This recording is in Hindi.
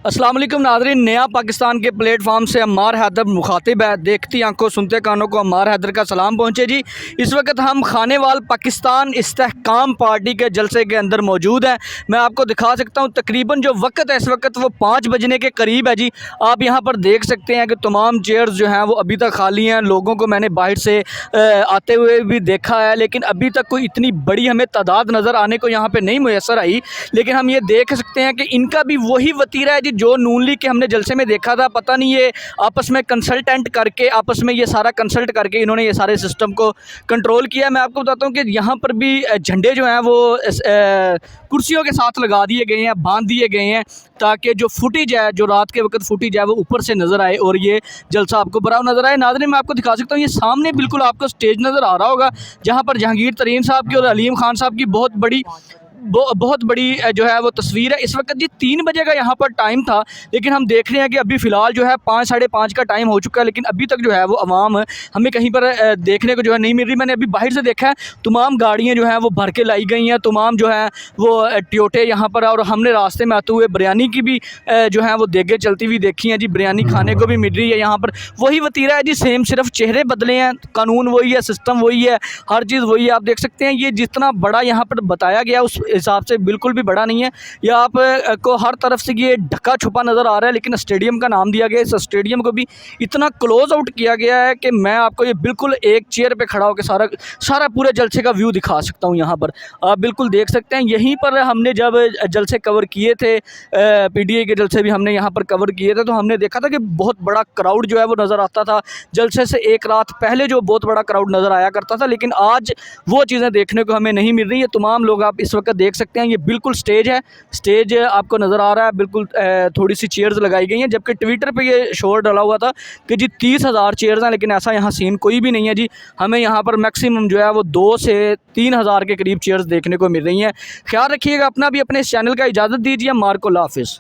अस्सलाम वालेकुम नाज़रीन, नया पाकिस्तान के प्लेटफॉर्म से अम्मार हैदर मुखातिब है। देखती आंखों सुनते कानों को अम्मार हैदर का सलाम पहुँचे जी। इस वक्त हम खानेवाल पाकिस्तान इस्तेहकाम पार्टी के जलसे के अंदर मौजूद हैं। मैं आपको दिखा सकता हूँ तकरीबन जो वक्त है इस वक्त वो 5 बजने के करीब है जी। आप यहाँ पर देख सकते हैं कि तमाम चेयर्स जो हैं वो अभी तक खाली हैं। लोगों को मैंने बाहर से आते हुए भी देखा है, लेकिन अभी तक कोई इतनी बड़ी हमें तादाद नज़र आने को यहाँ पर नहीं मुयसर आई। लेकिन हम ये देख सकते हैं कि इनका भी वही वतीरा है जो नून लीग के हमने जलसे में देखा था। पता नहीं ये आपस में कंसल्टेंट करके आपस में ये सारा कंसल्ट करके इन्होंने ये सारे सिस्टम को कंट्रोल किया। मैं आपको बताता हूँ कि यहाँ पर भी झंडे जो हैं वो कुर्सियों के साथ लगा दिए गए हैं, बांध दिए गए हैं, ताकि जो फुटेज है, जो रात के वक्त फुटेज है, वो ऊपर से नज़र आए और ये जलसा आपको बड़ा नज़र आए। नाज़रीन, मैं आपको दिखा सकता हूँ, ये सामने बिल्कुल आपको स्टेज नज़र आ रहा होगा, जहाँ पर जहांगीर तरीन साहब की और अलीम खान साहब की बहुत बड़ी जो है वो तस्वीर है। इस वक्त जी 3 बजे का यहाँ पर टाइम था, लेकिन हम देख रहे हैं कि अभी फ़िलहाल जो है 5 साढ़े 5 का टाइम हो चुका है, लेकिन अभी तक जो है वो अवाम हमें कहीं पर देखने को जो है नहीं मिल रही। मैंने अभी बाहर से देखा है, तमाम गाड़ियाँ जो हैं वो भर के लाई गई हैं, तमाम जो है वो टोयोटे यहाँ पर, और हमने रास्ते में आते हुए बिरयानी की भी जो है वो देगें चलती हुई देखी हैं जी। बिरयानी खाने को भी मिल रही है यहाँ पर। वही वतीरा है जी, सेम, सिर्फ चेहरे बदले हैं, कानून वही है, सिस्टम वही है, हर चीज़ वही है। आप देख सकते हैं ये जितना बड़ा यहाँ पर बताया गया उस हिसाब से बिल्कुल भी बड़ा नहीं है। या आप को हर तरफ से ये ढका छुपा नज़र आ रहा है, लेकिन स्टेडियम का नाम दिया गया है। इस स्टेडियम को भी इतना क्लोज आउट किया गया है कि मैं आपको ये बिल्कुल एक चेयर पे खड़ा होकर सारा पूरे जलसे का व्यू दिखा सकता हूँ। यहाँ पर आप बिल्कुल देख सकते हैं। यहीं पर हमने जब जलसे कवर किए थे, PDA के जलसे भी हमने यहाँ पर कवर किए थे, तो हमने देखा था कि बहुत बड़ा क्राउड जो है वो नज़र आता था। जलसे से एक रात पहले जो बहुत बड़ा क्राउड नज़र आया करता था, लेकिन आज वो चीज़ें देखने को हमें नहीं मिल रही है। तमाम लोग आप इस वक्त देख सकते हैं, ये बिल्कुल स्टेज है, स्टेज आपको नज़र आ रहा है, बिल्कुल थोड़ी सी चेयर्स लगाई गई हैं। जबकि ट्विटर पे ये शोर डाला हुआ था कि जी 30,000 चेयर्स हैं, लेकिन ऐसा यहाँ सीन कोई भी नहीं है जी। हमें यहाँ पर मैक्सिमम जो है वो 2 से 3,000 के करीब चेयर्स देखने को मिल रही हैं। ख्याल रखिएगा अपना भी, अपने इस चैनल का। इजाज़त दीजिए, मार्को, अल्लाह हाफ़िज़।